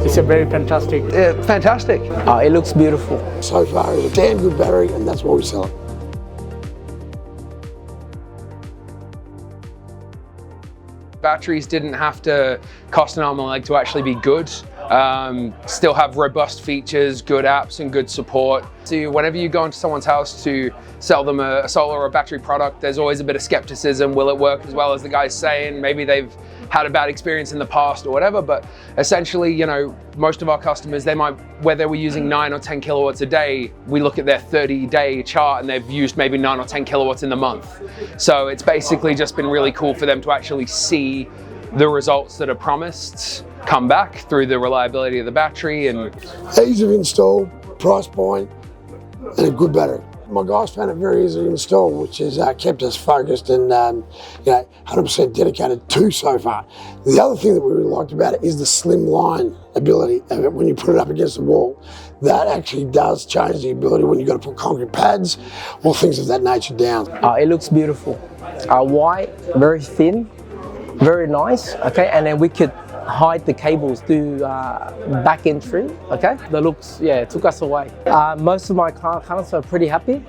It's a very fantastic. Fantastic. It looks beautiful. SOFAR is a damn good battery, and that's why we sell it. Batteries didn't have to cost an arm and a leg to actually be good. Still have robust features, good apps and good support. So whenever you go into someone's house to sell them a solar or battery product, there's always a bit of skepticism. Will it work as well as the guy's saying? Maybe they've had a bad experience in the past or whatever, but essentially, you know, most of our customers, they might, whether we're using 9 or 10 kilowatts a day, we look at their 30-day chart and they've used maybe 9 or 10 kilowatts in the month. So it's basically just been really cool for them to actually see the results that are promised come back through the reliability of the battery and ease of install, price point, and a good battery. My guys found it very easy to install, which has kept us focused and 100% dedicated to SOFAR. The other thing that we really liked about it is the slim line ability of it when you put it up against the wall. That actually does change the ability when you've got to put concrete pads or things of that nature down. It looks beautiful. White, very thin, very nice. Okay, and then we could hide the cables through back entry. Okay, the looks, yeah, took us away. Most of my clients are pretty happy.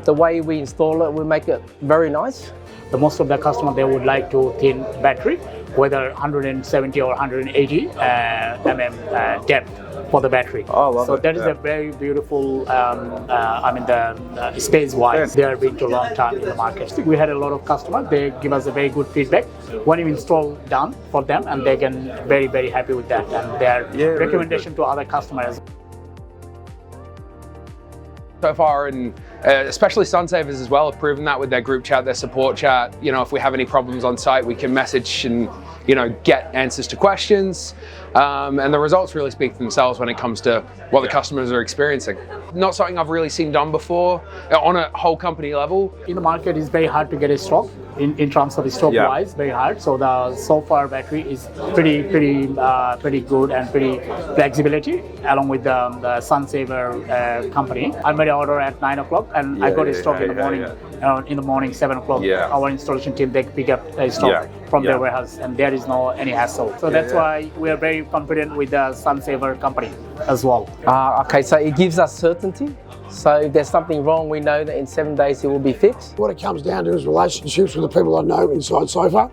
The way we install it, we make it very nice. The most of the customer, they would like to thin battery, whether 170 or 180 mm depth for the battery. So that is a very beautiful, the space-wise, they are being to a long time in the market. We had a lot of customers, they give us a very good feedback when you install done for them, and they can very, very happy with that, and their recommendation to other customers. SOFAR and especially Sunsavers as well have proven that with their group chat, their support chat. You know, if we have any problems on site, we can message and, you know, get answers to questions. And the results really speak for themselves when it comes to what the customers are experiencing. Not something I've really seen done before on a whole company level. In the market, it's very hard to get a stock. In terms of stock wise, very hard. So the SOFAR battery is pretty good and pretty flexibility, along with the Sunsaver company. I made an order at 9 o'clock and I got a stock in the morning. In the morning 7 o'clock, our installation team, they pick up a stock from their warehouse, and there is no any hassle. So that's why we are very confident with the Sunsaver company as well. Okay, so it gives us certainty. So if there's something wrong, we know that in 7 days it will be fixed. What it comes down to is relationships with the people I know inside SOFAR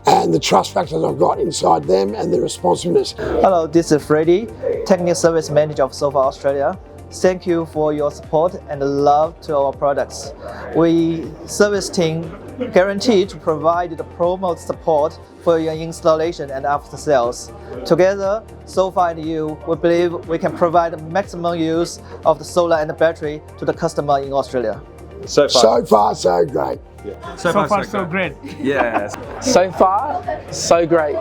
and the trust factors I've got inside them and their responsiveness. Hello, this is Freddie, Technical Service Manager of SOFAR Australia. Thank you for your support and love to our products. We service team guarantee to provide the promo support for your installation and after sales. Together, SOFAR and you, we believe we can provide maximum use of the solar and the battery to the customer in Australia. So far, so great. So far, so great. Yeah. So far, so great.